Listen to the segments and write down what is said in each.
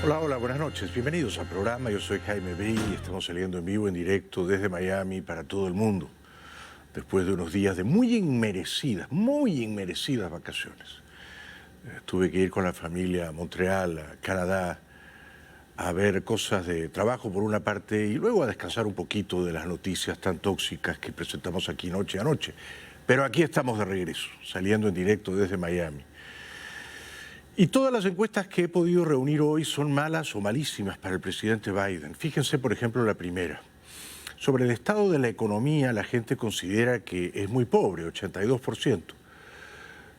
Hola, hola, buenas noches. Bienvenidos al programa. Yo soy Jaime Bey y estamos saliendo en vivo, en directo desde Miami para todo el mundo. Después de unos días de muy inmerecidas vacaciones. Tuve que ir con la familia a Montreal, a Canadá, a ver cosas de trabajo por una parte y luego a descansar un poquito de las noticias tan tóxicas que presentamos aquí noche a noche. Pero aquí estamos de regreso, saliendo en directo desde Miami. Y todas las encuestas que he podido reunir hoy son malas o malísimas para el presidente Biden. Fíjense, por ejemplo, la primera. Sobre el estado de la economía, la gente considera que es muy pobre, 82%.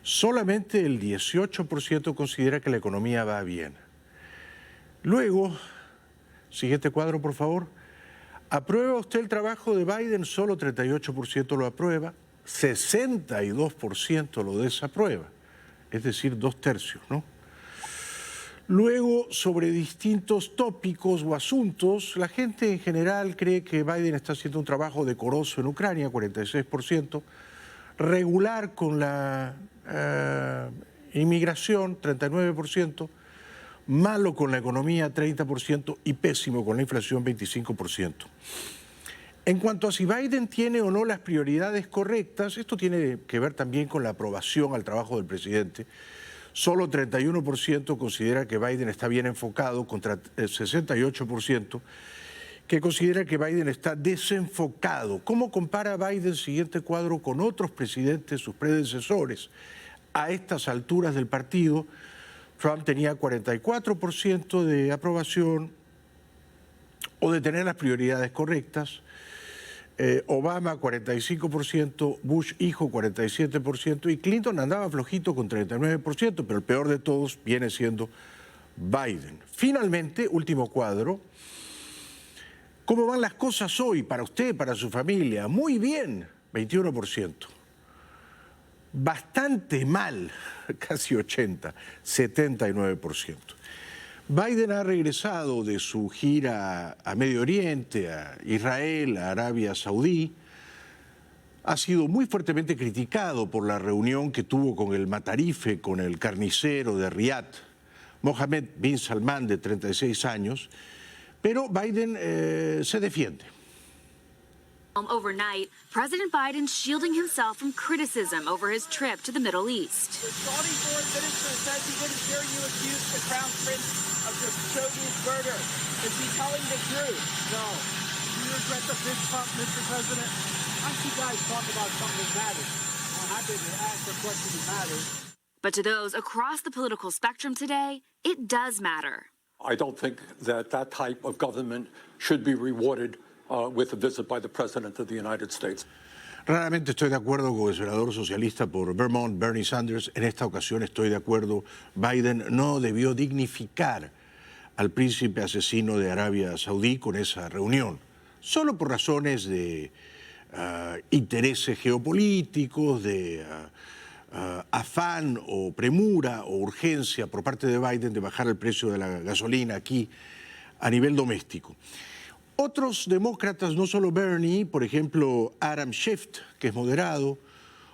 Solamente el 18% considera que la economía va bien. Luego, siguiente cuadro, por favor. ¿Aprueba usted el trabajo de Biden? Solo 38% lo aprueba, 62% lo desaprueba. Es decir, 2/3, ¿no? Luego, sobre distintos tópicos o asuntos, la gente en general cree que Biden está haciendo un trabajo decoroso en Ucrania, 46%, regular con la inmigración, 39%, malo con la economía, 30%, y pésimo con la inflación, 25%. En cuanto a si Biden tiene o no las prioridades correctas, esto tiene que ver también con la aprobación al trabajo del presidente. Solo 31% considera que Biden está bien enfocado, contra el 68% que considera que Biden está desenfocado. ¿Cómo compara Biden, siguiente cuadro, con otros presidentes, sus predecesores? A estas alturas del partido, Trump tenía 44% de aprobación o de tener las prioridades correctas. Obama 45%, Bush hijo 47% y Clinton andaba flojito con 39%, pero el peor de todos viene siendo Biden. Finalmente, último cuadro, ¿cómo van las cosas hoy para usted, para su familia? Muy bien, 21%. Bastante mal, casi 80%, 79%. Biden ha regresado de su gira a Medio Oriente, a Israel, a Arabia Saudí. Ha sido muy fuertemente criticado por la reunión que tuvo con el matarife, con el carnicero de Riad, Mohammed bin Salman, de 36 años, pero Biden se defiende. Overnight, President Biden shielding himself from criticism over his trip to the Middle East. The Saudi foreign minister says he didn't hear you accuse the crown prince of Khashoggi's murder. Is he telling the truth? No. Do you regret the fist pump, Mr. President? Why don't you guys talk about something that matters? I'm happy to ask a question that matters. But to those across the political spectrum today, it does matter. I don't think that that type of government should be rewarded with a visit by the President of the United States. Raramente estoy de acuerdo con el senador socialista por Vermont, Bernie Sanders. En esta ocasión estoy de acuerdo. Biden no debió dignificar al príncipe asesino de Arabia Saudí con esa reunión, solo por razones de intereses geopolíticos, de afán o premura o urgencia por parte de Biden de bajar el precio de la gasolina aquí a nivel doméstico. Otros demócratas, no solo Bernie, por ejemplo Adam Schiff, que es moderado,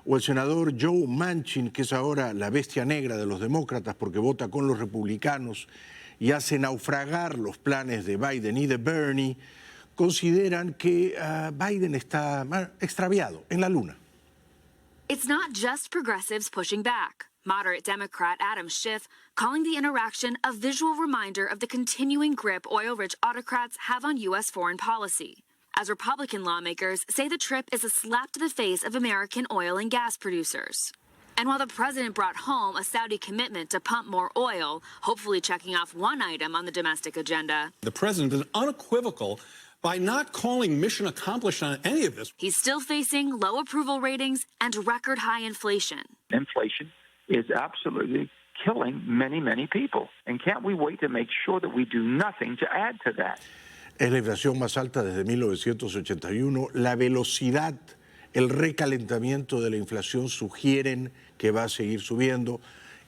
o el senador Joe Manchin, que es ahora la bestia negra de los demócratas porque vota con los republicanos y hace naufragar los planes de Biden y de Bernie, consideran que Biden está extraviado en la luna. It's not just progressives pushing back. Moderate Democrat Adam Schiff calling the interaction a visual reminder of the continuing grip oil-rich autocrats have on U.S. foreign policy, as Republican lawmakers say the trip is a slap to the face of American oil and gas producers. And while the president brought home a Saudi commitment to pump more oil, hopefully checking off one item on the domestic agenda, the president is unequivocal by not calling mission accomplished on any of this. He's still facing low approval ratings and record high inflation. Inflation is absolutely killing many, many people. And can't we wait to make sure that we do nothing to add to that? Es la inflación más alta desde 1981. La velocidad, el recalentamiento de la inflación sugieren que va a seguir subiendo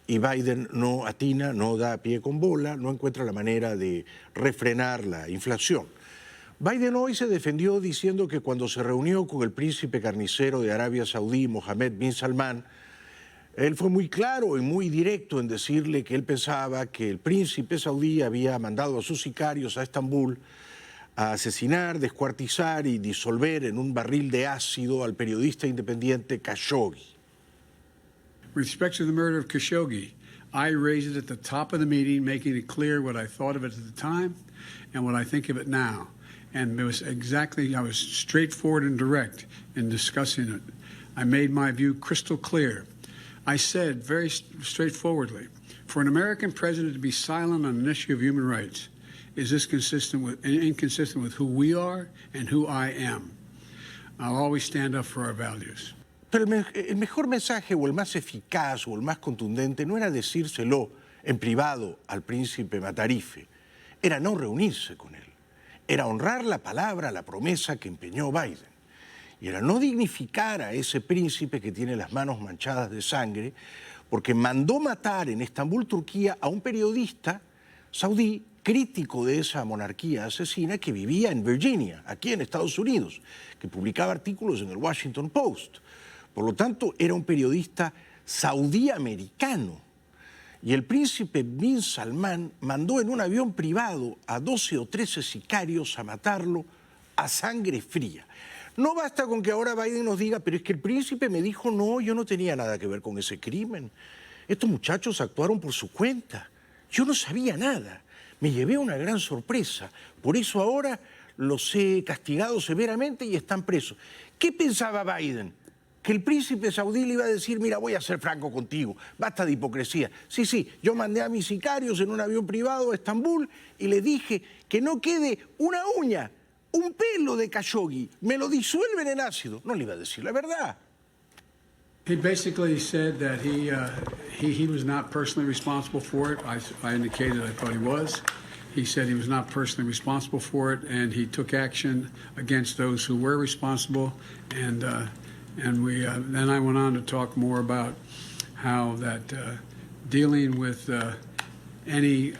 y Biden no atina, no da pie con bola, no encuentra la manera de refrenar la inflación. Biden hoy se defendió diciendo que cuando se reunió con el príncipe carnicero de Arabia Saudí, Mohammed bin Salman, Él fue muy claro y muy directo en decirle que él pensaba que el príncipe saudí había mandado a sus sicarios a Estambul a asesinar, descuartizar y disolver en un barril de ácido al periodista independiente Khashoggi. With respect to the murder of Khashoggi, I raised it at the top of the meeting, making it clear what I thought of it at the time and what I think of it now. And it was I was straightforward and direct in discussing it. I made my view crystal clear. I said very straightforwardly, for an American president to be silent on an issue of human rights, is this inconsistent with who we are and who I am? I'll always stand up for our values. Pero el mejor mensaje o el más eficaz o el más contundente no era decírselo en privado al príncipe Matarife, era no reunirse con él, era honrar la palabra, la promesa que empeñó Biden, y era no dignificar a ese príncipe que tiene las manos manchadas de sangre porque mandó matar en Estambul, Turquía, a un periodista saudí crítico de esa monarquía asesina que vivía en Virginia, aquí en Estados Unidos, que publicaba artículos en el Washington Post. Por lo tanto, era un periodista saudí-americano. Y el príncipe bin Salman mandó en un avión privado a 12 o 13 sicarios a matarlo a sangre fría. No basta con que ahora Biden nos diga, pero es que el príncipe me dijo, no, yo no tenía nada que ver con ese crimen. Estos muchachos actuaron por su cuenta. Yo no sabía nada. Me llevé una gran sorpresa. Por eso ahora los he castigado severamente y están presos. ¿Qué pensaba Biden? Que el príncipe saudí le iba a decir, mira, voy a ser franco contigo, basta de hipocresía. Sí, yo mandé a mis sicarios en un avión privado a Estambul y le dije que no quede una uña, un pelo de Khashoggi, me lo disuelven en ácido. No le iba a decir la verdad. He basically said that he was not personally responsible for it. I indicated I thought he was. He said he was not personally responsible for it, and he took action against those who were responsible. And then I went on to talk more about how that dealing with any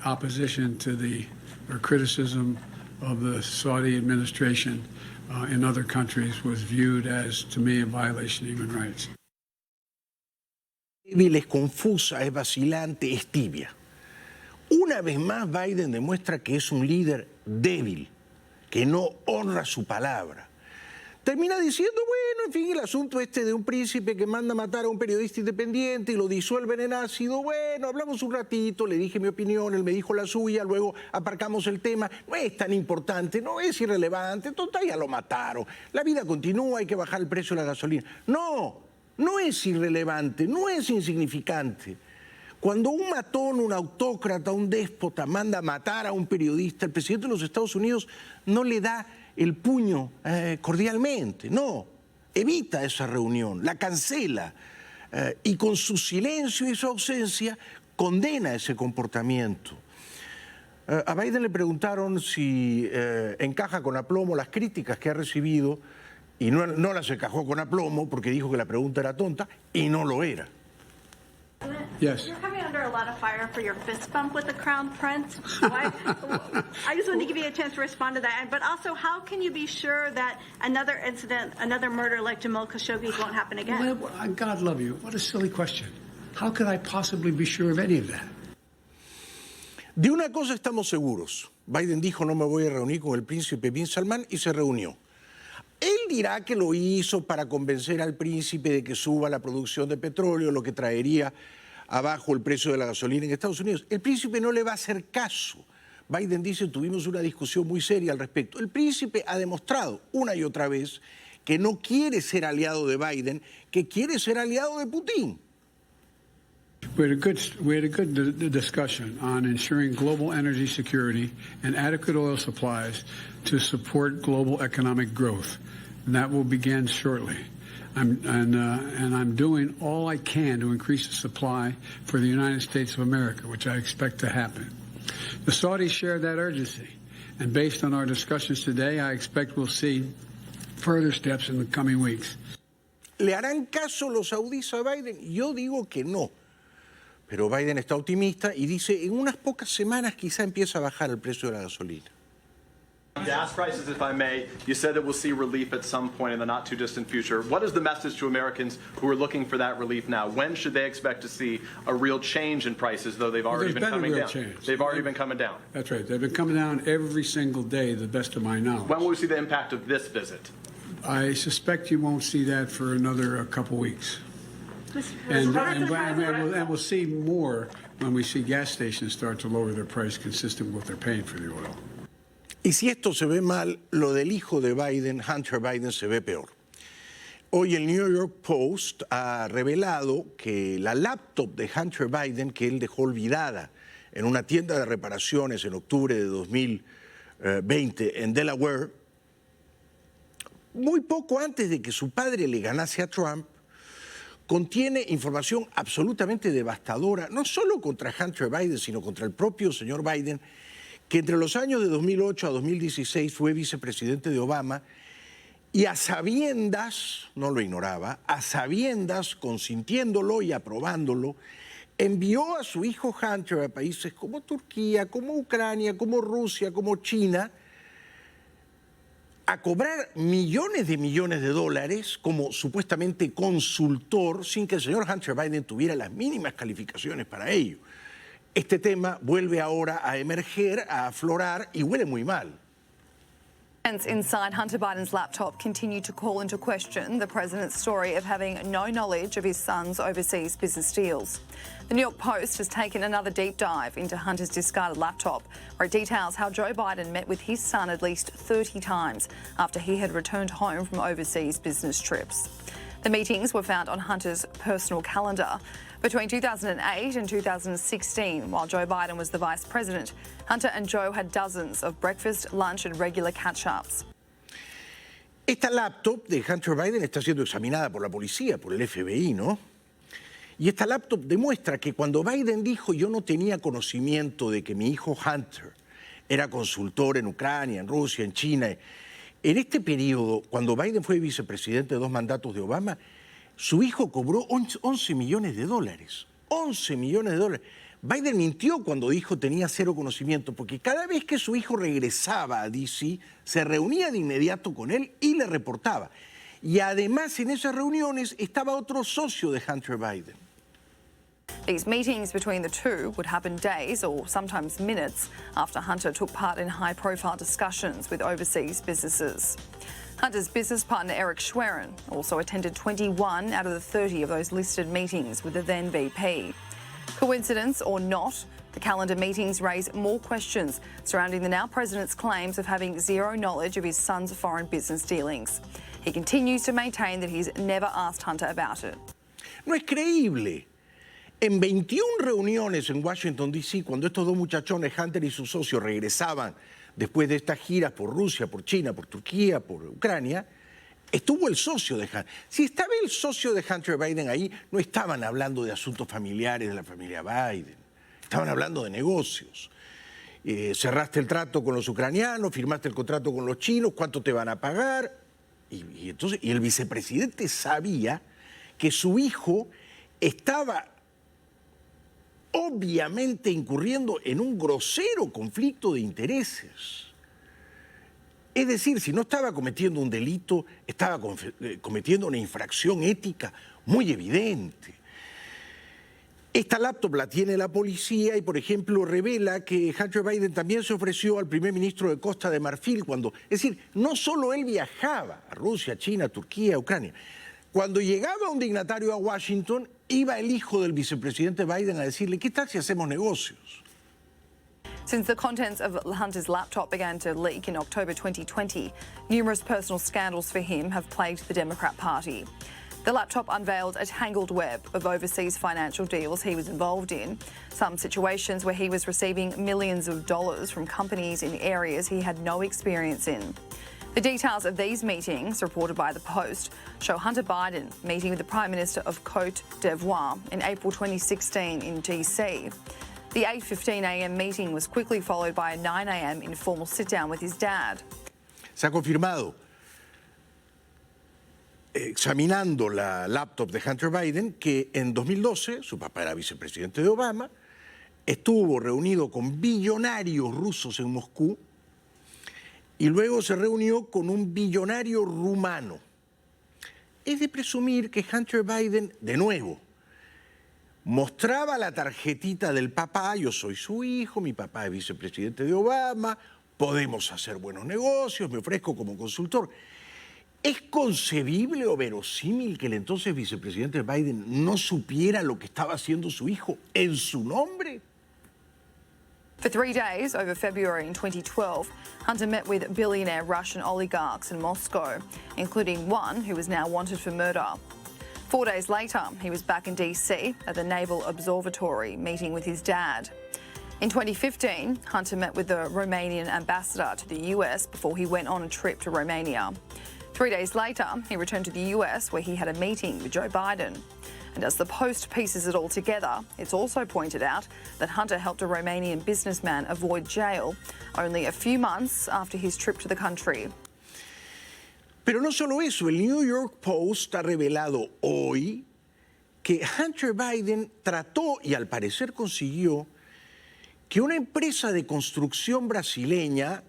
opposition to or criticism of the Saudi administration in other countries was viewed as, to me, a violation of human rights. Débil, es confusa, es vacilante, es tibia. Una vez más Biden demuestra que es un líder débil, que no honra su palabra. Termina diciendo, bueno, en fin, el asunto este de un príncipe que manda a matar a un periodista independiente y lo disuelven en ácido, bueno, hablamos un ratito, le dije mi opinión, él me dijo la suya, luego aparcamos el tema, no es tan importante, no es irrelevante, total ya lo mataron, la vida continúa, hay que bajar el precio de la gasolina. No es irrelevante, no es insignificante. Cuando un matón, un autócrata, un déspota manda a matar a un periodista, el presidente de los Estados Unidos no le da el puño cordialmente, no, evita esa reunión, la cancela y con su silencio y su ausencia condena ese comportamiento. A Biden le preguntaron si encaja con aplomo las críticas que ha recibido y no las encajó con aplomo porque dijo que la pregunta era tonta y no lo era. Yes. You're coming under a lot of fire for your fist bump with the Crown Prince. Why? I just wanted to give you a chance to respond to that. But also, how can you be sure that another incident, another murder like Jamal Khashoggi's won't happen again? God love you. What a silly question. How could I possibly be sure of any of that? De una cosa estamos seguros. Biden dijo no me voy a reunir con el príncipe bin Salman y se reunió. Él dirá que lo hizo para convencer al príncipe de que suba la producción de petróleo, lo que traería abajo el precio de la gasolina en Estados Unidos. El príncipe no le va a hacer caso. Biden dice, tuvimos una discusión muy seria al respecto. El príncipe ha demostrado una y otra vez que no quiere ser aliado de Biden, que quiere ser aliado de Putin. We had a good discussion on ensuring global energy security and adequate oil supplies to support global economic growth. And that will begin shortly. And I'm doing all I can to increase the supply for the United States of America, which I expect to happen. The Saudis share that urgency. And based on our discussions today, I expect we'll see further steps in the coming weeks. ¿Le harán caso los saudíes a Biden? Yo digo que no. Pero Biden está optimista y dice, en unas pocas semanas quizá empieza a bajar el precio de la gasolina. on gas prices, if I may, you said that we'll see relief at some point in the not too distant future. What is the message to Americans who are looking for that relief now? When should they expect to see a real change in prices, though they've already been coming down? They've already been coming down. That's right. They've been coming down every single day, to the best of my knowledge. When will we see the impact of this visit? I suspect you won't see that for another couple weeks. And we'll see more when we see gas stations start to lower their price consistent with what they're paying for the oil. Y si esto se ve mal, lo del hijo de Biden, Hunter Biden, se ve peor. Hoy el New York Post ha revelado que la laptop de Hunter Biden, que él dejó olvidada en una tienda de reparaciones en octubre de 2020 en Delaware, muy poco antes de que su padre le ganase a Trump, contiene información absolutamente devastadora, no solo contra Hunter Biden, sino contra el propio señor Biden, que entre los años de 2008 a 2016 fue vicepresidente de Obama y a sabiendas, no lo ignoraba, a sabiendas, consintiéndolo y aprobándolo, envió a su hijo Hunter a países como Turquía, como Ucrania, como Rusia, como China, a cobrar millones de dólares como supuestamente consultor sin que el señor Hunter Biden tuviera las mínimas calificaciones para ello. Este tema vuelve ahora a emerger, a aflorar y huele muy mal. Inside Hunter Biden's laptop continue to call into question the president's story of having no knowledge of his son's overseas business deals. The New York Post has taken another deep dive into Hunter's discarded laptop, where it details how Joe Biden met with his son at least 30 times after he had returned home from overseas business trips. The meetings were found on Hunter's personal calendar. Between 2008 and 2016, while Joe Biden was the vice president, Hunter and Joe had dozens of breakfast, lunch and regular catch-ups. Esta laptop de Hunter Biden está siendo examinada por la policía, por el FBI, ¿no? Y esta laptop demuestra que cuando Biden dijo yo no tenía conocimiento de que mi hijo Hunter era consultor en Ucrania, en Rusia, en China, en este periodo, cuando Biden fue vicepresidente de 2 mandatos de Obama, su hijo cobró 11 millones de dólares. 11 millones de dólares. Biden mintió cuando dijo tenía cero conocimiento, porque cada vez que su hijo regresaba a D.C., se reunía de inmediato con él y le reportaba. Y además en esas reuniones estaba otro socio de Hunter Biden. These meetings between the two would happen days or sometimes minutes after Hunter took part in high-profile discussions with overseas businesses. Hunter's business partner Eric Schwerin also attended 21 out of the 30 of those listed meetings with the then VP. Coincidence or not, the calendar meetings raise more questions surrounding the now president's claims of having zero knowledge of his son's foreign business dealings. He continues to maintain that he's never asked Hunter about it. No es creíble. En 21 reuniones en Washington, D.C., cuando estos 2 muchachones, Hunter y su socio, regresaban después de estas giras por Rusia, por China, por Turquía, por Ucrania, estuvo el socio de Hunter. Si estaba el socio de Hunter Biden ahí, no estaban hablando de asuntos familiares de la familia Biden, estaban hablando de negocios. Cerraste el trato con los ucranianos, firmaste el contrato con los chinos, ¿cuánto te van a pagar? Y el vicepresidente sabía que su hijo estaba obviamente incurriendo en un grosero conflicto de intereses. Es decir, si no estaba cometiendo un delito, estaba cometiendo una infracción ética muy evidente. Esta laptop la tiene la policía y, por ejemplo, revela que Hunter Biden también se ofreció al primer ministro de Costa de Marfil cuando... Es decir, no solo él viajaba a Rusia, China, Turquía, Ucrania. Cuando llegaba un dignatario a Washington, iba el hijo del vicepresidente Biden a decirle, ¿qué tal si hacemos negocios? Since the contents of Hunter's laptop began to leak in October 2020, numerous personal scandals for him have plagued the Democrat Party. The laptop unveiled a tangled web of overseas financial deals he was involved in, some situations where he was receiving millions of dollars from companies in areas he had no experience in. The details of these meetings, reported by The Post, show Hunter Biden meeting with the Prime Minister of Côte d'Ivoire in April 2016 in D.C. The 8:15 a.m. meeting was quickly followed by a 9 a.m. informal sit-down with his dad. Se ha confirmado, examinando la laptop de Hunter Biden, que en 2012, su papá era vicepresidente de Obama, estuvo reunido con billonarios rusos en Moscú y luego se reunió con un billonario rumano. Es de presumir que Hunter Biden, de nuevo, mostraba la tarjetita del papá: yo soy su hijo, mi papá es vicepresidente de Obama, podemos hacer buenos negocios, me ofrezco como consultor. ¿Es concebible o verosímil que el entonces vicepresidente Biden no supiera lo que estaba haciendo su hijo en su nombre? For 3 days over February in 2012, Hunter met with billionaire Russian oligarchs in Moscow, including one who is now wanted for murder. 4 days later, he was back in DC at the Naval Observatory meeting with his dad. In 2015, Hunter met with the Romanian ambassador to the US before he went on a trip to Romania. 3 days later, he returned to the US where he had a meeting with Joe Biden. And as the Post pieces it all together, it's also pointed out that Hunter helped a Romanian businessman avoid jail only a few months after his trip to the country. Pero no solo eso, el New York Post ha revelado hoy que Hunter Biden trató y al parecer consiguió que una empresa de construcción brasileña,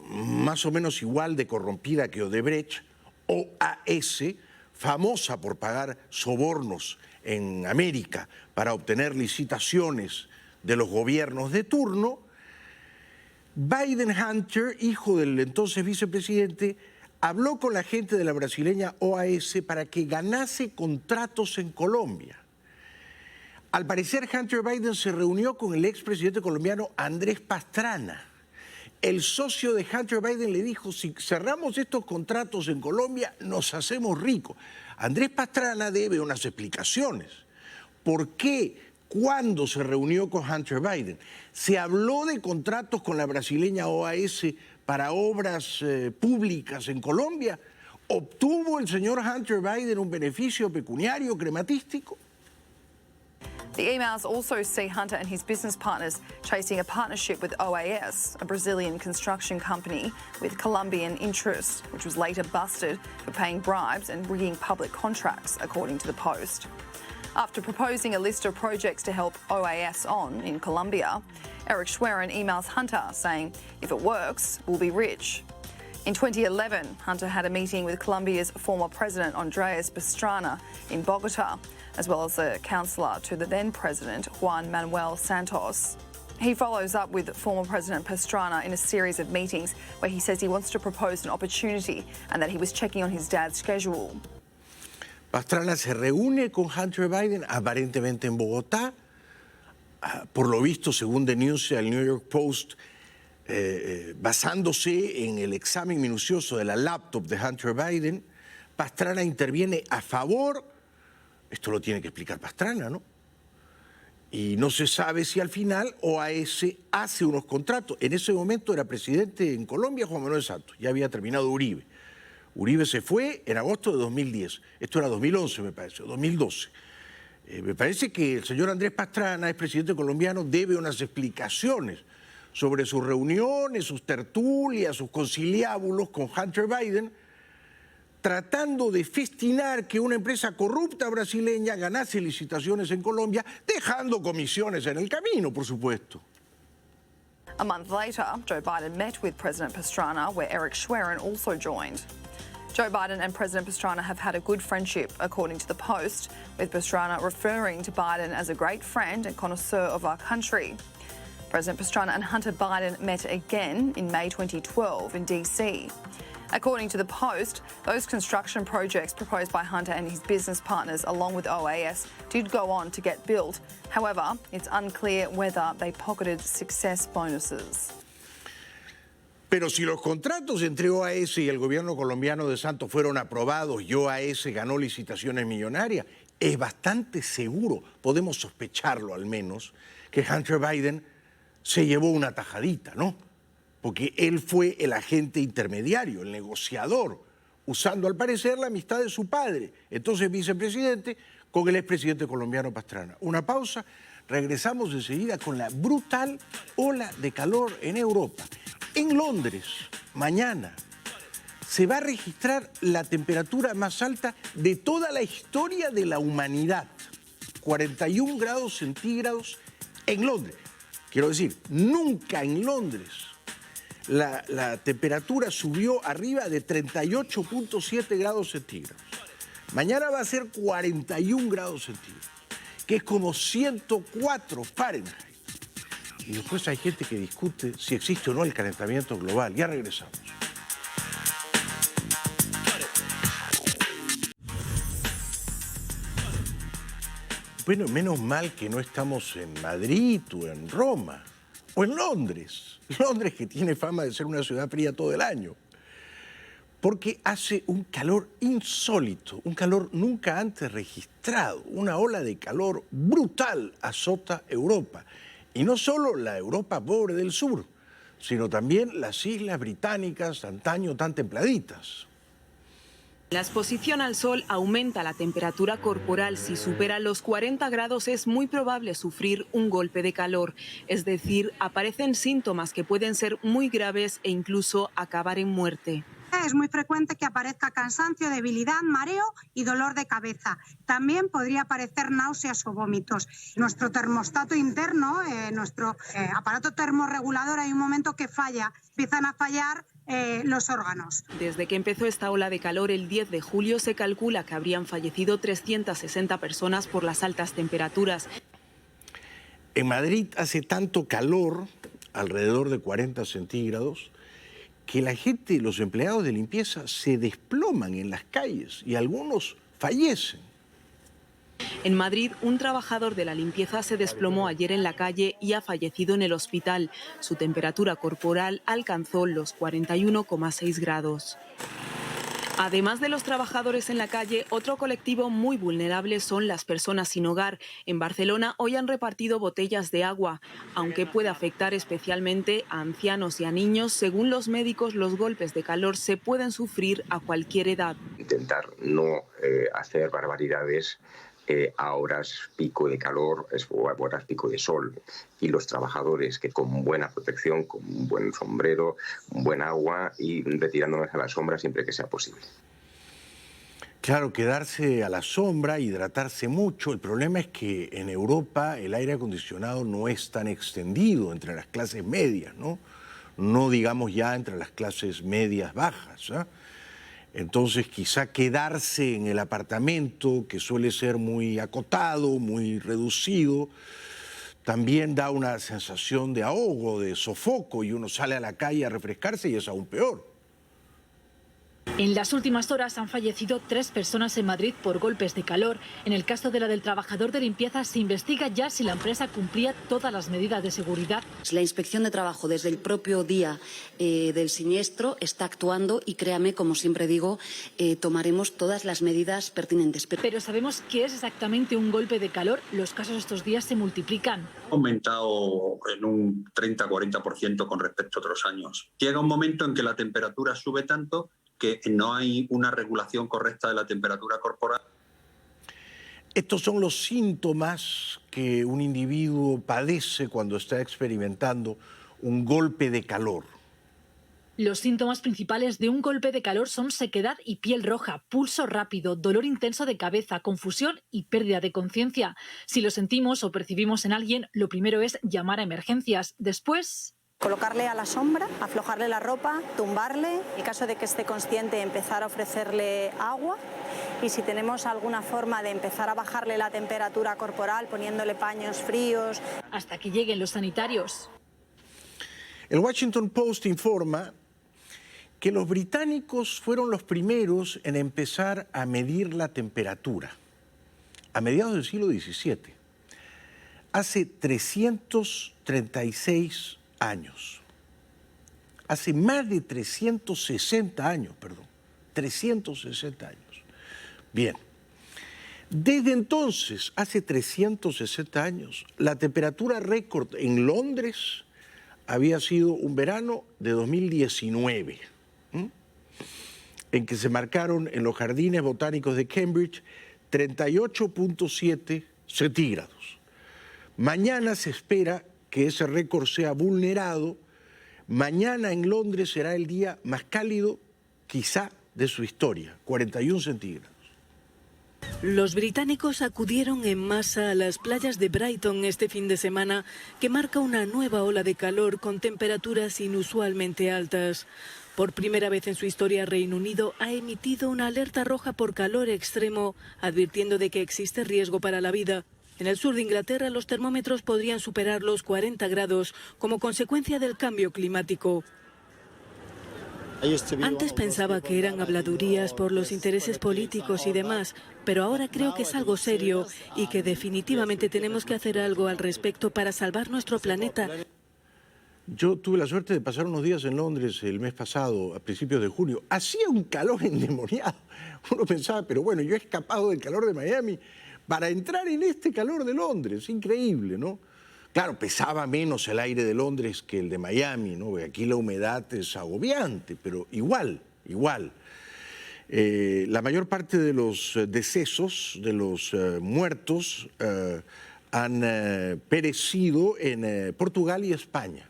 más o menos igual de corrompida que Odebrecht, OAS, famosa por pagar sobornos en América para obtener licitaciones de los gobiernos de turno, Biden-Hunter, hijo del entonces vicepresidente, habló con la gente de la brasileña OAS para que ganase contratos en Colombia. Al parecer, Hunter Biden se reunió con el expresidente colombiano Andrés Pastrana. El socio de Hunter Biden le dijo: si cerramos estos contratos en Colombia, nos hacemos ricos. Andrés Pastrana debe unas explicaciones. ¿Por qué, cuando se reunió con Hunter Biden, se habló de contratos con la brasileña OAS para obras públicas en Colombia? ¿Obtuvo el señor Hunter Biden un beneficio pecuniario crematístico? The emails also see Hunter and his business partners chasing a partnership with OAS, a Brazilian construction company with Colombian interests, which was later busted for paying bribes and rigging public contracts, according to the Post. After proposing a list of projects to help OAS on in Colombia, Eric Schwerin emails Hunter saying, if it works, we'll be rich. In 2011, Hunter had a meeting with Colombia's former president Andrés Pastrana in Bogota, as well as a counselor to the then president Juan Manuel Santos. He follows up with former President Pastrana in a series of meetings where he says he wants to propose an opportunity and that he was checking on his dad's schedule. Pastrana se reúne con Hunter Biden aparentemente en Bogotá. Por lo visto, según denuncia el New York Post, basándose en el examen minucioso de la laptop de Hunter Biden, Pastrana interviene a favor. Esto lo tiene que explicar Pastrana, ¿no? Y no se sabe si al final OAS hace unos contratos. En ese momento era presidente en Colombia Juan Manuel Santos, ya había terminado Uribe. Uribe se fue en agosto de 2010. Esto era 2011, me parece, o 2012. Me parece que el señor Andrés Pastrana, expresidente colombiano, debe unas explicaciones sobre sus reuniones, sus tertulias, sus conciliábulos con Hunter Biden, tratando de festinar que una empresa corrupta brasileña ganase licitaciones en Colombia, dejando comisiones en el camino, por supuesto. A month later, Joe Biden met with President Pastrana, where Eric Schwerin also joined. Joe Biden and President Pastrana have had a good friendship, according to the Post, with Pastrana referring to Biden as a great friend and connoisseur of our country. President Pastrana and Hunter Biden met again in May 2012 in DC. According to the Post, those construction projects proposed by Hunter and his business partners along with OAS did go on to get built. However, it's unclear whether they pocketed success bonuses. Pero si los contratos entre OAS y el gobierno colombiano de Santos fueron aprobados y OAS ganó licitaciones millonarias, es bastante seguro, podemos sospecharlo al menos, que Hunter Biden se llevó una tajadita, ¿no? Porque él fue el agente intermediario, el negociador, usando al parecer la amistad de su padre, entonces vicepresidente, con el expresidente colombiano Pastrana. Una pausa, regresamos enseguida con la brutal ola de calor en Europa. En Londres, mañana, se va a registrar la temperatura más alta de toda la historia de la humanidad. 41 grados centígrados en Londres. Quiero decir, nunca en Londres la temperatura subió arriba de 38.7 grados centígrados. Mañana va a ser 41 grados centígrados, que es como 104 Fahrenheit. Y después hay gente que discute si existe o no el calentamiento global. Ya regresamos. Bueno, menos mal que no estamos en Madrid o en Roma o en Londres. Londres, que tiene fama de ser una ciudad fría todo el año. Porque hace un calor insólito, un calor nunca antes registrado. Una ola de calor brutal azota Europa. Y no solo la Europa pobre del sur, sino también las islas británicas antaño tan templaditas. La exposición al sol aumenta la temperatura corporal. Si supera los 40 grados es muy probable sufrir un golpe de calor. Es decir, aparecen síntomas que pueden ser muy graves e incluso acabar en muerte. Es muy frecuente que aparezca cansancio, debilidad, mareo y dolor de cabeza. También podría aparecer náuseas o vómitos. Nuestro termostato interno, nuestro aparato termorregulador, hay un momento que falla. Empiezan a fallar los órganos. Desde que empezó esta ola de calor el 10 de julio se calcula que habrían fallecido 360 personas por las altas temperaturas. En Madrid hace tanto calor, alrededor de 40 centígrados, que la gente, los empleados de limpieza, se desploman en las calles y algunos fallecen. En Madrid, un trabajador de la limpieza se desplomó ayer en la calle y ha fallecido en el hospital. Su temperatura corporal alcanzó los 41,6 grados. Además de los trabajadores en la calle, otro colectivo muy vulnerable son las personas sin hogar. En Barcelona hoy han repartido botellas de agua. Aunque puede afectar especialmente a ancianos y a niños, según los médicos, los golpes de calor se pueden sufrir a cualquier edad. Intentar no hacer barbaridades a horas pico de calor o a horas pico de sol. Y los trabajadores que con buena protección, con un buen sombrero, un buen agua y retirándonos a la sombra siempre que sea posible. Claro, quedarse a la sombra, hidratarse mucho. El problema es que en Europa el aire acondicionado no es tan extendido entre las clases medias, ¿no? No digamos ya entre las clases medias bajas, ¿eh? Entonces quizá quedarse en el apartamento, que suele ser muy acotado, muy reducido, también da una sensación de ahogo, de sofoco, y uno sale a la calle a refrescarse y es aún peor. En las últimas horas han fallecido 3 personas en Madrid por golpes de calor. En el caso de la del trabajador de limpieza se investiga ya si la empresa cumplía todas las medidas de seguridad. La Inspección de Trabajo desde el propio día del siniestro está actuando y créame, como siempre digo, tomaremos todas las medidas pertinentes. Pero sabemos qué es exactamente un golpe de calor. Los casos estos días se multiplican. Ha aumentado en un 30-40% con respecto a otros años. Llega un momento en que la temperatura sube tanto que no hay una regulación correcta de la temperatura corporal. Estos son los síntomas que un individuo padece cuando está experimentando un golpe de calor. Los síntomas principales de un golpe de calor son sequedad y piel roja, pulso rápido, dolor intenso de cabeza, confusión y pérdida de conciencia. Si lo sentimos o percibimos en alguien, lo primero es llamar a emergencias. Después, colocarle a la sombra, aflojarle la ropa, tumbarle, en caso de que esté consciente empezar a ofrecerle agua y si tenemos alguna forma de empezar a bajarle la temperatura corporal poniéndole paños fríos. Hasta que lleguen los sanitarios. El Washington Post informa que los británicos fueron los primeros en empezar a medir la temperatura a mediados del siglo XVII, hace 336 años. Hace más de 360 años, perdón. 360 años. Bien. Desde entonces, hace 360 años, la temperatura récord en Londres había sido un verano de 2019, en que se marcaron en los jardines botánicos de Cambridge 38.7 centígrados. Mañana se espera que ese récord sea vulnerado. Mañana en Londres será el día más cálido, quizá, de su historia, 41 centígrados. Los británicos acudieron en masa a las playas de Brighton este fin de semana, que marca una nueva ola de calor con temperaturas inusualmente altas. Por primera vez en su historia, Reino Unido ha emitido una alerta roja por calor extremo, advirtiendo de que existe riesgo para la vida. En el sur de Inglaterra, los termómetros podrían superar los 40 grados como consecuencia del cambio climático. Antes pensaba que eran habladurías por los intereses políticos y demás, pero ahora creo que es algo serio y que definitivamente tenemos que hacer algo al respecto para salvar nuestro planeta. Yo tuve la suerte de pasar unos días en Londres el mes pasado, a principios de junio. Hacía un calor endemoniado. Uno pensaba, pero bueno, yo he escapado del calor de Miami para entrar en este calor de Londres. Increíble, ¿no? Claro, pesaba menos el aire de Londres que el de Miami, ¿no? Porque aquí la humedad es agobiante, pero igual. La mayor parte de los decesos, de los muertos, han perecido en Portugal y España.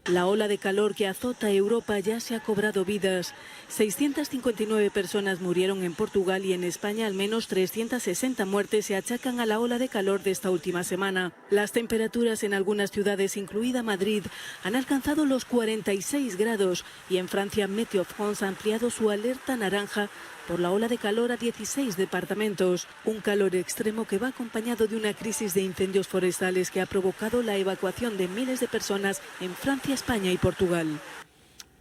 La ola de calor que azota Europa ya se ha cobrado vidas. 659 personas murieron en Portugal y en España al menos 360 muertes se achacan a la ola de calor de esta última semana. Las temperaturas en algunas ciudades, incluida Madrid, han alcanzado los 46 grados y en Francia Meteo France ha ampliado su alerta naranja por la ola de calor a 16 departamentos. Un calor extremo que va acompañado de una crisis de incendios forestales que ha provocado la evacuación de miles de personas en Francia, España y Portugal.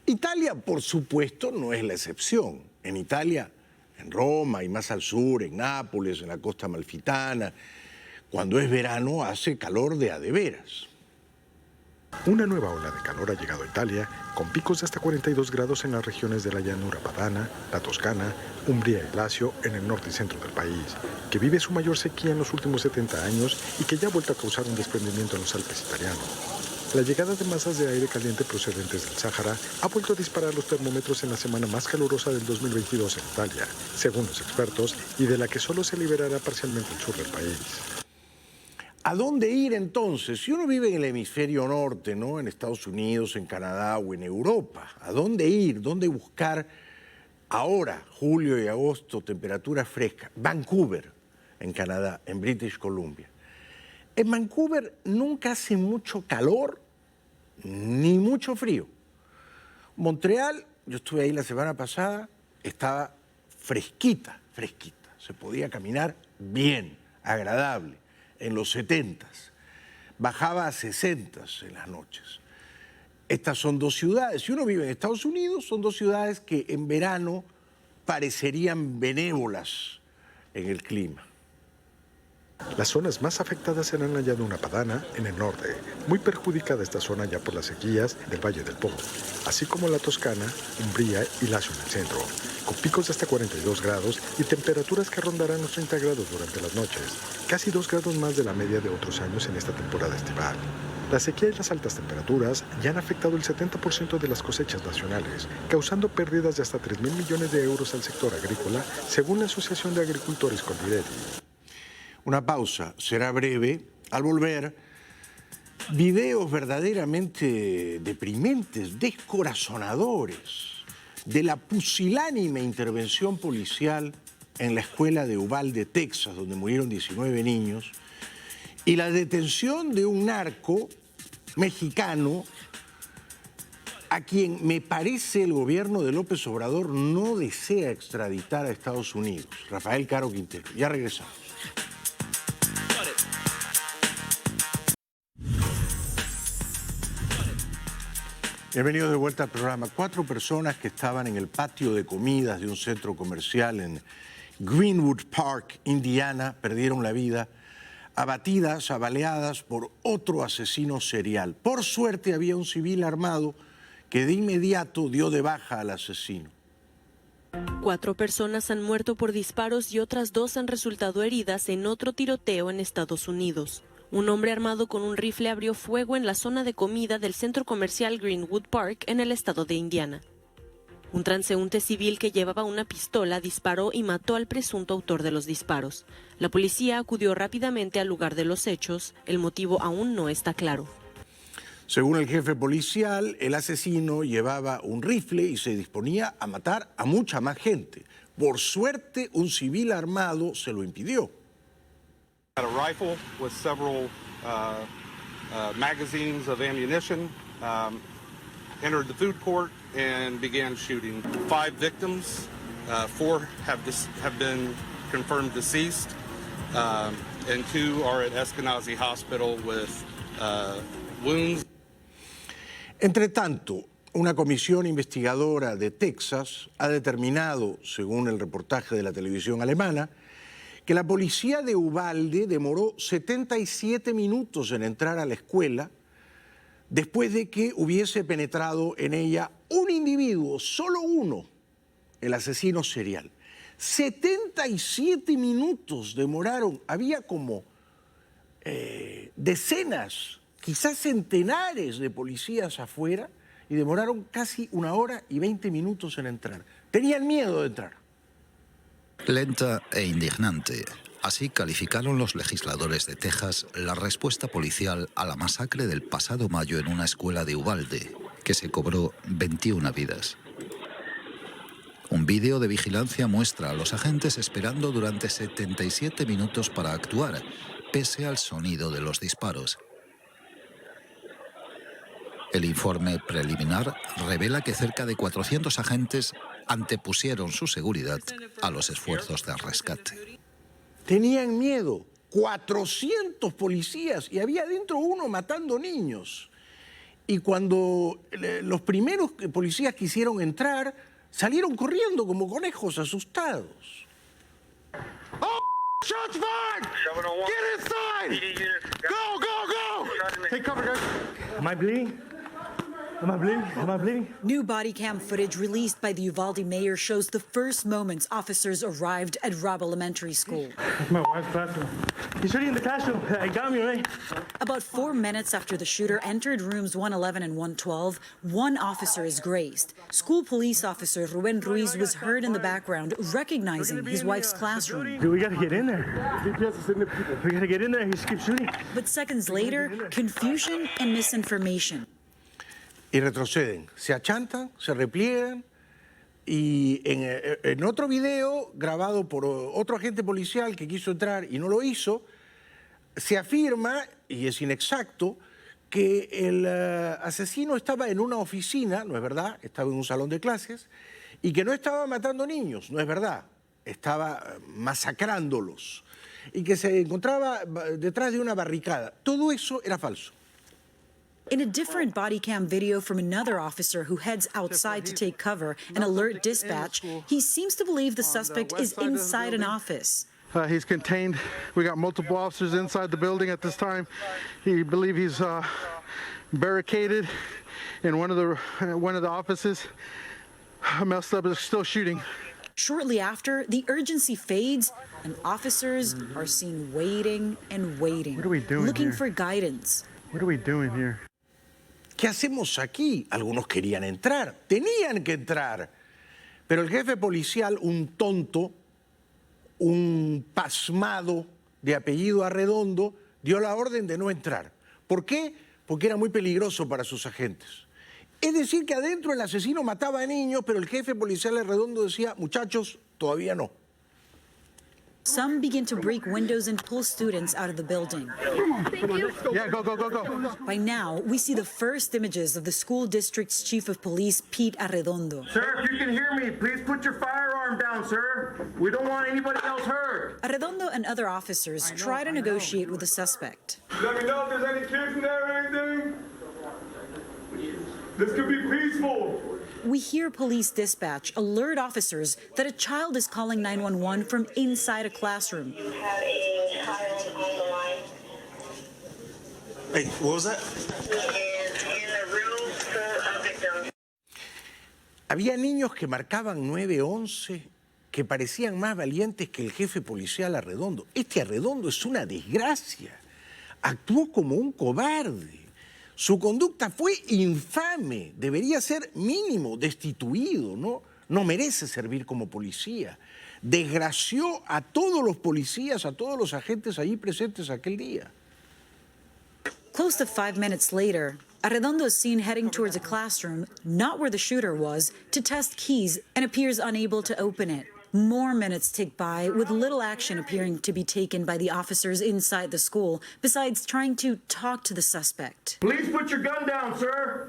Italia, por supuesto, no es la excepción. En Italia, en Roma y más al sur, en Nápoles, en la costa amalfitana, cuando es verano hace calor de a de veras. Una nueva ola de calor ha llegado a Italia, con picos de hasta 42 grados en las regiones de la llanura padana, la Toscana, Umbría y Lacio, en el norte y centro del país, que vive su mayor sequía en los últimos 70 años y que ya ha vuelto a causar un desprendimiento en los Alpes italianos. La llegada de masas de aire caliente procedentes del Sáhara ha vuelto a disparar los termómetros en la semana más calurosa del 2022 en Italia, según los expertos, y de la que solo se liberará parcialmente el sur del país. ¿A dónde ir entonces? Si uno vive en el hemisferio norte, ¿no? En Estados Unidos, en Canadá o en Europa, ¿a dónde ir? ¿Dónde buscar ahora, julio y agosto, temperaturas frescas? Vancouver, en Canadá, en British Columbia. En Vancouver nunca hace mucho calor ni mucho frío. Montreal, yo estuve ahí la semana pasada, estaba fresquita. Se podía caminar bien, agradable. En los 70s, bajaba a 60s en las noches. Estas son dos ciudades, si uno vive en Estados Unidos, son dos ciudades que en verano parecerían benévolas en el clima. Las zonas más afectadas serán la llanura padana, en el norte, muy perjudicada esta zona ya por las sequías del Valle del Po, así como la Toscana, Umbría y Lacio en el centro, con picos de hasta 42 grados y temperaturas que rondarán los 30 grados durante las noches, casi 2 grados más de la media de otros años en esta temporada estival. La sequía y las altas temperaturas ya han afectado el 70% de las cosechas nacionales, causando pérdidas de hasta 3.000 millones de euros al sector agrícola, según la Asociación de Agricultores Coldiretti. Una pausa, será breve. Al volver, videos verdaderamente deprimentes, descorazonadores, de la pusilánime intervención policial en la escuela de Uvalde, Texas, donde murieron 19 niños, y la detención de un narco mexicano a quien me parece el gobierno de López Obrador no desea extraditar a Estados Unidos. Rafael Caro Quintero. Ya regresamos. Bienvenidos de vuelta al programa. 4 personas que estaban en el patio de comidas de un centro comercial en Greenwood Park, Indiana, perdieron la vida, abatidas, baleadas por otro asesino serial. Por suerte había un civil armado que de inmediato dio de baja al asesino. 4 personas han muerto por disparos y otras 2 han resultado heridas en otro tiroteo en Estados Unidos. Un hombre armado con un rifle abrió fuego en la zona de comida del centro comercial Greenwood Park en el estado de Indiana. Un transeúnte civil que llevaba una pistola disparó y mató al presunto autor de los disparos. La policía acudió rápidamente al lugar de los hechos. El motivo aún no está claro. Según el jefe policial, el asesino llevaba un rifle y se disponía a matar a mucha más gente. Por suerte, un civil armado se lo impidió. Had a rifle with several magazines of ammunition, entered the food court and began shooting. 5 victims, 4 have been confirmed deceased, and 2 are at Eskenazi Hospital with wounds. Entre tanto, una comisión investigadora de Texas ha determinado, según el reportaje de la televisión alemana, que la policía de Uvalde demoró 77 minutos en entrar a la escuela después de que hubiese penetrado en ella un individuo, solo uno, el asesino serial. 77 minutos demoraron. Había como decenas, quizás centenares de policías afuera y demoraron casi 1 hora y 20 minutos en entrar. Tenían miedo de entrar. Lenta e indignante. Así calificaron los legisladores de Texas la respuesta policial a la masacre del pasado mayo en una escuela de Uvalde, que se cobró 21 vidas. Un vídeo de vigilancia muestra a los agentes esperando durante 77 minutos para actuar, pese al sonido de los disparos. El informe preliminar revela que cerca de 400 agentes antepusieron su seguridad a los esfuerzos de rescate. Tenían miedo, 400 policías, y había dentro uno matando niños. Y cuando los primeros policías quisieron entrar, salieron corriendo como conejos asustados. Oh, shots fired! Get inside! Go, go, go! Take cover, guys. Am I bleeding? Am I bleeding? Am I bleeding? New body cam footage released by the Uvalde mayor shows the first moments officers arrived at Robb Elementary School. That's my wife's classroom. He's shooting in the classroom. I got me, right? About 4 minutes after the shooter entered rooms 111 and 112, one officer is grazed. School police officer Ruben Ruiz was heard in the background recognizing his wife's classroom. Dude, we gotta get in there. We gotta get in there. He just keeps shooting. But seconds later, confusion and misinformation. Y retroceden, se achantan, se repliegan y en otro video grabado por otro agente policial que quiso entrar y no lo hizo, se afirma, y es inexacto, que el asesino estaba en una oficina, no es verdad, estaba en un salón de clases, y que no estaba matando niños, no es verdad, estaba masacrándolos, y que se encontraba detrás de una barricada. Todo eso era falso. In a different body cam video from another officer who heads outside to take cover and alert dispatch, he seems to believe the suspect is inside an office. He's contained. We got multiple officers inside the building at this time. He believes he's barricaded in one of the offices. Messed up, is still shooting. Shortly after, the urgency fades and officers are seen waiting and waiting, what are we doing looking here? for guidance. What are we doing here? ¿Qué hacemos aquí? Algunos querían entrar, tenían que entrar. Pero el jefe policial, un tonto, un pasmado de apellido Arredondo, dio la orden de no entrar. ¿Por qué? Porque era muy peligroso para sus agentes. Es decir, que adentro el asesino mataba a niños, pero el jefe policial Arredondo decía, muchachos, todavía no. Some begin to break windows and pull students out of the building. Yeah, go, go, go, go. By now, we see the first images of the school district's chief of police, Pete Arredondo. Sir, if you can hear me, please put your firearm down, sir. We don't want anybody else hurt. Arredondo and other officers try to negotiate with the suspect. Let me know if there's any kids in there or anything. This could be peaceful. We hear police dispatch alert officers that a child is calling 911 from inside a classroom. You have a child on the line. Hey, what was that? Is in a room full of victims. Había niños que marcaban 9-11 que parecían más valientes que el jefe policial Arredondo. Este Arredondo es una desgracia. Actuó como un cobarde. Su conducta fue infame, debería ser mínimo destituido, ¿no? No merece servir como policía. Desgració a todos los policías, a todos los agentes allí presentes aquel día. Close to 5 minutes later, Arredondo is seen heading towards a classroom, not where the shooter was, to test keys and appears unable to open it. More minutes tick by with little action appearing to be taken by the officers inside the school, besides trying to talk to the suspect. Please put your gun down, sir.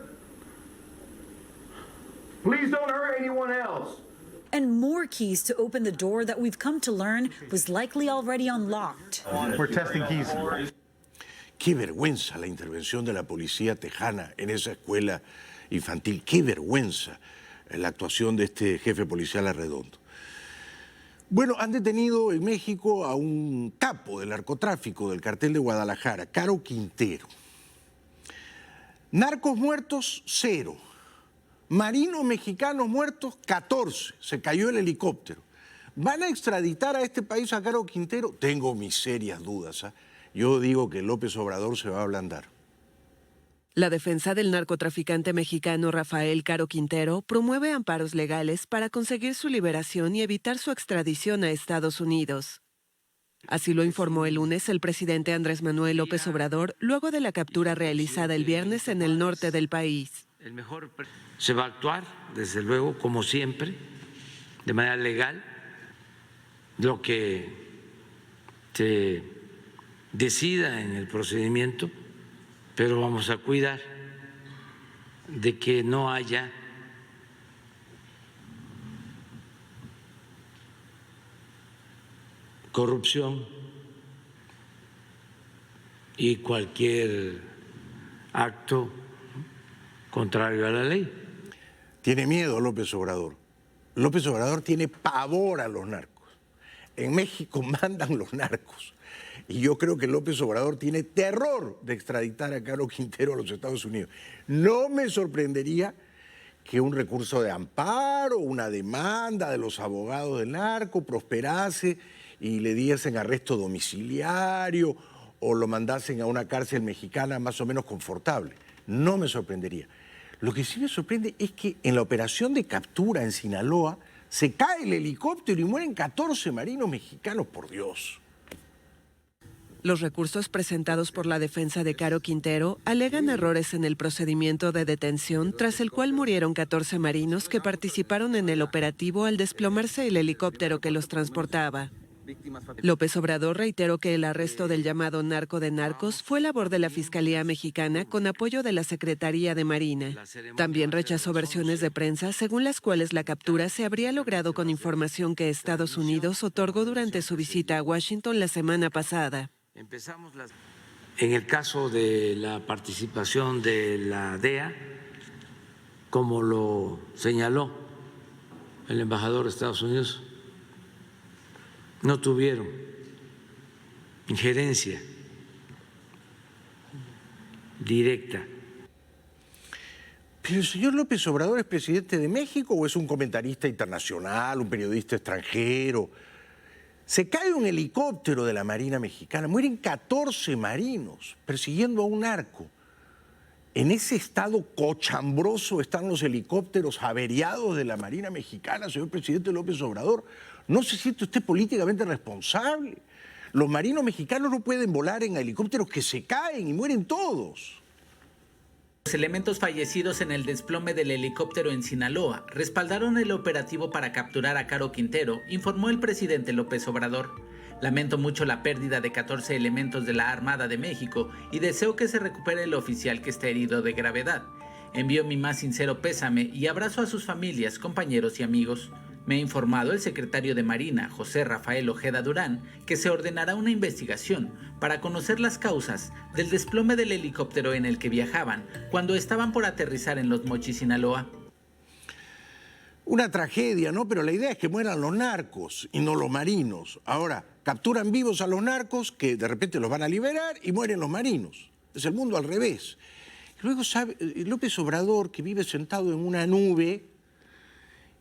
Please don't hurt anyone else. And more keys to open the door that we've come to learn was likely already unlocked. We're testing keys. Qué vergüenza la intervención de la policía tejana en esa escuela infantil. Qué vergüenza la actuación de este jefe policial Arredondo. Bueno, han detenido en México a un capo del narcotráfico del cartel de Guadalajara, Caro Quintero. Narcos muertos, 0. Marinos mexicanos muertos, 14. Se cayó el helicóptero. ¿Van a extraditar a este país a Caro Quintero? Tengo mis serias dudas. Yo digo que López Obrador se va a ablandar. La defensa del narcotraficante mexicano Rafael Caro Quintero promueve amparos legales para conseguir su liberación y evitar su extradición a Estados Unidos. Así lo informó el lunes el presidente Andrés Manuel López Obrador luego de la captura realizada el viernes en el norte del país. Se va a actuar, desde luego, como siempre, de manera legal, lo que se decida en el procedimiento, pero vamos a cuidar de que no haya corrupción y cualquier acto contrario a la ley. Tiene miedo López Obrador. López Obrador tiene pavor a los narcos. En México mandan los narcos. Y yo creo que López Obrador tiene terror de extraditar a Caro Quintero a los Estados Unidos. No me sorprendería que un recurso de amparo, una demanda de los abogados del narco prosperase y le diesen arresto domiciliario o lo mandasen a una cárcel mexicana más o menos confortable. No me sorprendería. Lo que sí me sorprende es que en la operación de captura en Sinaloa se cae el helicóptero y mueren 14 marinos mexicanos, por Dios. Los recursos presentados por la defensa de Caro Quintero alegan errores en el procedimiento de detención, tras el cual murieron 14 marinos que participaron en el operativo al desplomarse el helicóptero que los transportaba. López Obrador reiteró que el arresto del llamado narco de narcos fue labor de la Fiscalía Mexicana con apoyo de la Secretaría de Marina. También rechazó versiones de prensa según las cuales la captura se habría logrado con información que Estados Unidos otorgó durante su visita a Washington la semana pasada. En el caso de la participación de la DEA, como lo señaló el embajador de Estados Unidos, no tuvieron injerencia directa. ¿Pero el señor López Obrador es presidente de México o es un comentarista internacional, un periodista extranjero? Se cae un helicóptero de la Marina Mexicana, mueren 14 marinos persiguiendo a un narco. En ese estado cochambroso están los helicópteros averiados de la Marina Mexicana, señor presidente López Obrador. ¿No se siente usted políticamente responsable? Los marinos mexicanos no pueden volar en helicópteros que se caen y mueren todos. Los elementos fallecidos en el desplome del helicóptero en Sinaloa respaldaron el operativo para capturar a Caro Quintero, informó el presidente López Obrador. Lamento mucho la pérdida de 14 elementos de la Armada de México y deseo que se recupere el oficial que está herido de gravedad. Envío mi más sincero pésame y abrazo a sus familias, compañeros y amigos. Me ha informado el secretario de Marina, José Rafael Ojeda Durán, que se ordenará una investigación para conocer las causas del desplome del helicóptero en el que viajaban cuando estaban por aterrizar en Los Mochis, Sinaloa. Una tragedia, ¿no? Pero la idea es que mueran los narcos y no los marinos. Ahora, capturan vivos a los narcos que de repente los van a liberar y mueren los marinos. Es el mundo al revés. Luego sabe López Obrador, que vive sentado en una nube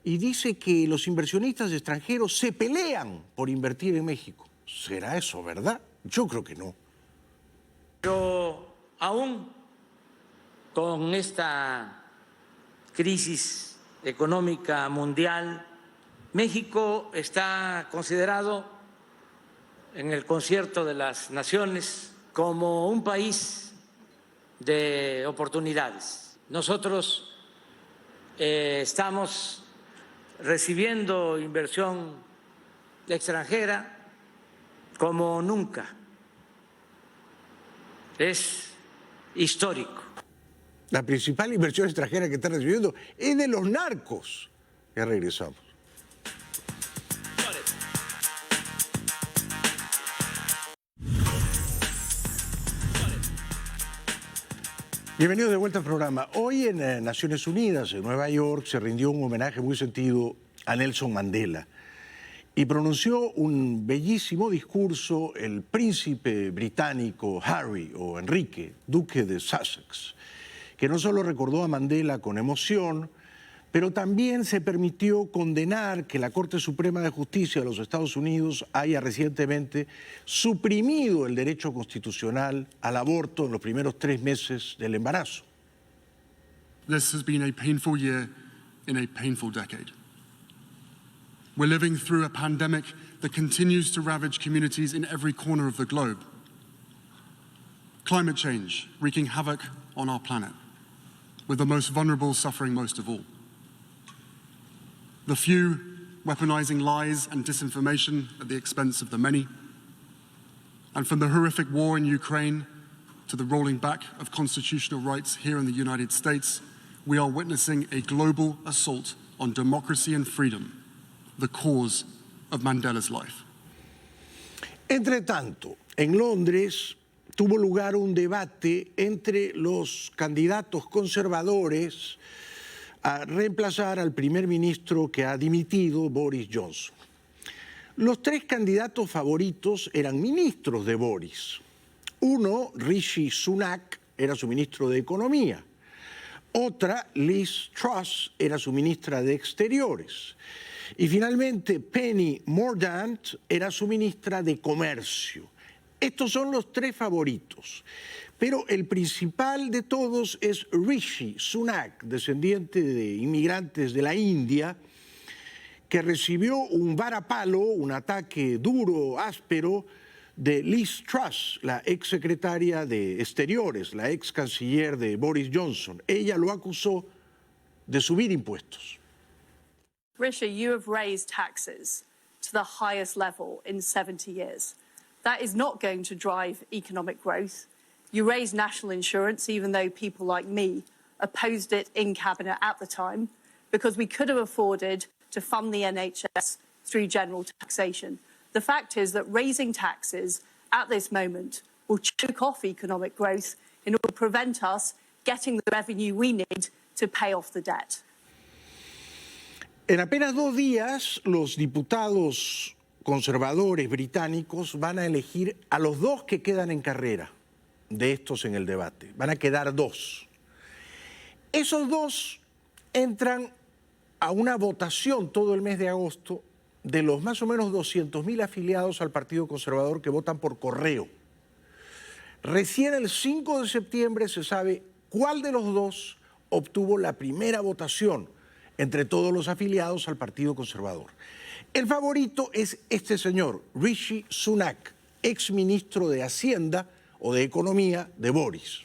y dice que los inversionistas extranjeros se pelean por invertir en México. ¿Será eso verdad? Yo creo que no. Pero aún con esta crisis económica mundial, México está considerado en el concierto de las naciones como un país de oportunidades. Nosotros estamos recibiendo inversión extranjera como nunca. Es histórico. La principal inversión extranjera que están recibiendo es de los narcos. Ya regresamos. Bienvenidos de vuelta al programa. Hoy en Naciones Unidas, en Nueva York, se rindió un homenaje muy sentido a Nelson Mandela y pronunció un bellísimo discurso el príncipe británico Harry o Enrique, duque de Sussex, que no solo recordó a Mandela con emoción, pero también se permitió condenar que la Corte Suprema de Justicia de los Estados Unidos haya recientemente suprimido el derecho constitucional al aborto en los primeros 3 meses del embarazo. This has been a painful year in a painful decade. We're living through a pandemic that continues to ravage communities in every corner of the globe. Climate change wreaking havoc on our planet, with the most vulnerable suffering most of all. The few weaponizing lies and disinformation at the expense of the many. And from the horrific war in Ukraine to the rolling back of constitutional rights here in the United States, we are witnessing a global assault on democracy and freedom, the cause of Mandela's life. Entre tanto, en Londres tuvo lugar un debate entre los candidatos conservadores a reemplazar al primer ministro que ha dimitido, Boris Johnson. Los 3 candidatos favoritos eran ministros de Boris. Uno, Rishi Sunak, era su ministro de Economía. Otra, Liz Truss, era su ministra de Exteriores. Y finalmente, Penny Mordaunt era su ministra de Comercio. Estos son los 3 favoritos. Pero el principal de todos es Rishi Sunak, descendiente de inmigrantes de la India, que recibió un varapalo, un ataque duro, áspero, de Liz Truss, la ex secretaria de Exteriores, la ex canciller de Boris Johnson. Ella lo acusó de subir impuestos. Rishi, you have raised taxes to the highest level in 70 years. That is not going to drive economic growth. You raised national insurance, even though people like me opposed it in Cabinet at the time, because we could have afforded to fund the NHS through general taxation. The fact is that raising taxes at this moment will choke off economic growth in order to prevent us getting the revenue we need to pay off the debt. En apenas 2 días, los diputados conservadores británicos van a elegir a los 2 que quedan en carrera de estos en el debate. Van a quedar 2. Esos 2 entran a una votación todo el mes de agosto de los más o menos 200.000 afiliados al Partido Conservador que votan por correo. Recién el 5 de septiembre se sabe cuál de los 2 obtuvo la primera votación entre todos los afiliados al Partido Conservador. El favorito es este señor, Rishi Sunak, ex ministro de Hacienda o de Economía de Boris.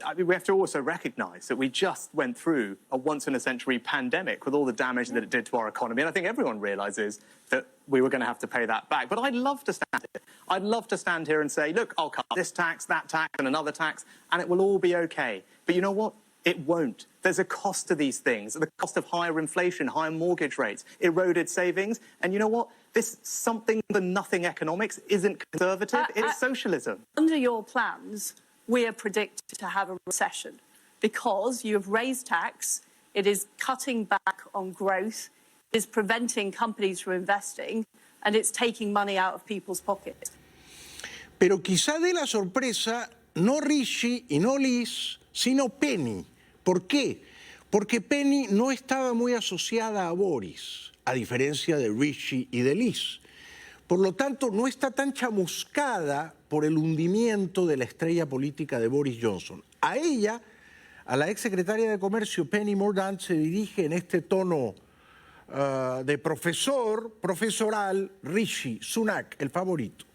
I mean, we have to also recognise that we just went through a once-in-a-century pandemic with all the damage that it did to our economy. And I think everyone realises that we were going to have to pay that back. But I'd love to stand here. I'd love to stand here and say, look, I'll cut this tax, that tax, and another tax, and it will all be OK. But you know what? It won't. There's a cost to these things, the cost of higher inflation, higher mortgage rates, eroded savings. And you know what? This something the nothing economics isn't conservative, it's socialism. Under your plans, we are predicted to have a recession because you have raised tax, it is cutting back on growth, it is preventing companies from investing, and it's taking money out of people's pockets. Pero quizá de la sorpresa no Rishi y no Liz, sino Penny. ¿Por qué? Porque Penny no estaba muy asociada a Boris, a diferencia de Rishi y de Liz. Por lo tanto, no está tan chamuscada por el hundimiento de la estrella política de Boris Johnson. A ella, a la exsecretaria de Comercio, Penny Mordaunt, se dirige en este tono de profesoral, Rishi Sunak, el favorito.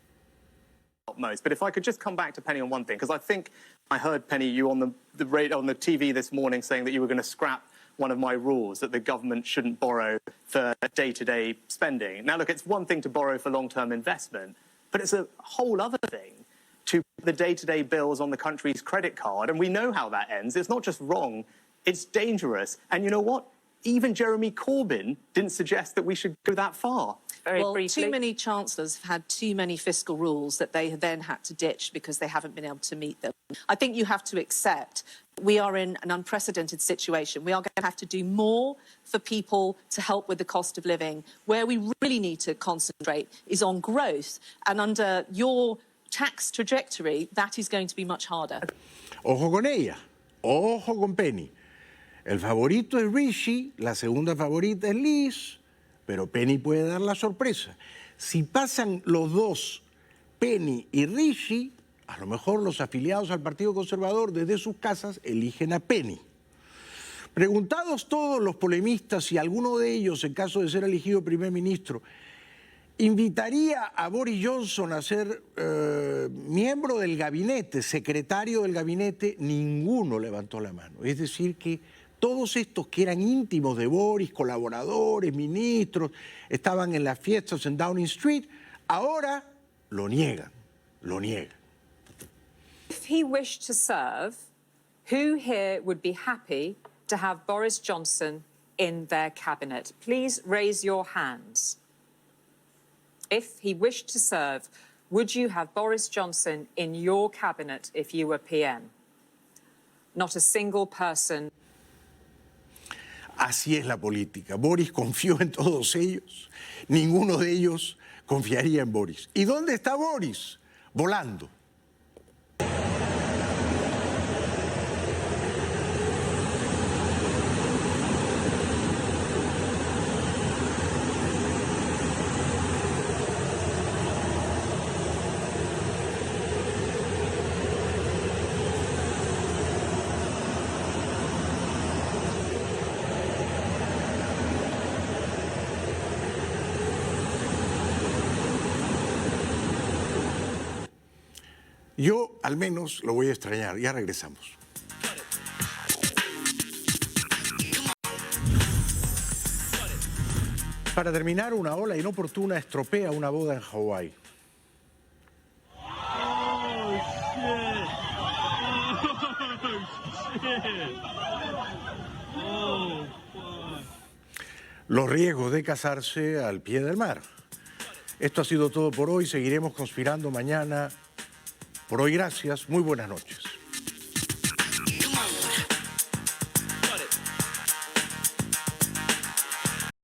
Most, but if I could just come back to Penny on one thing, because I think I heard, Penny, you on the TV this morning saying that you were going to scrap one of my rules, that the government shouldn't borrow for day-to-day spending. Now, look, it's one thing to borrow for long-term investment, but it's a whole other thing to put the day-to-day bills on the country's credit card. And we know how that ends. It's not just wrong, it's dangerous. And you know what? Even Jeremy Corbyn didn't suggest that we should go that far. Too many chancellors have had too many fiscal rules that they have then had to ditch because they haven't been able to meet them. I think you have to accept we are in an unprecedented situation. We are going to have to do more for people to help with the cost of living. Where we really need to concentrate is on growth. And under your tax trajectory, that is going to be much harder. Ojo con ella, ojo con Penny. El favorito es Rishi, la segunda favorita es Liz, pero Penny puede dar la sorpresa. Si pasan los dos, Penny y Rishi, a lo mejor los afiliados al Partido Conservador desde sus casas eligen a Penny. Preguntados todos los polemistas si alguno de ellos, en caso de ser elegido primer ministro, invitaría a Boris Johnson a ser miembro del gabinete, secretario del gabinete, ninguno levantó la mano. Es decir que todos estos que eran íntimos de Boris, colaboradores, ministros, estaban en las fiestas en Downing Street, ahora lo niegan, lo niegan. If he wished to serve, who here would be happy to have Boris Johnson in their cabinet? Please raise your hands. If he wished to serve, would you have Boris Johnson in your cabinet if you were PM? Not a single person. Así es la política. Boris confió en todos ellos. Ninguno de ellos confiaría en Boris. ¿Y dónde está Boris? Volando. Yo, al menos, lo voy a extrañar. Ya regresamos. Para terminar, una ola inoportuna estropea una boda en Hawái. Los riesgos de casarse al pie del mar. Esto ha sido todo por hoy. Seguiremos conspirando mañana. Por hoy, gracias. Muy buenas noches.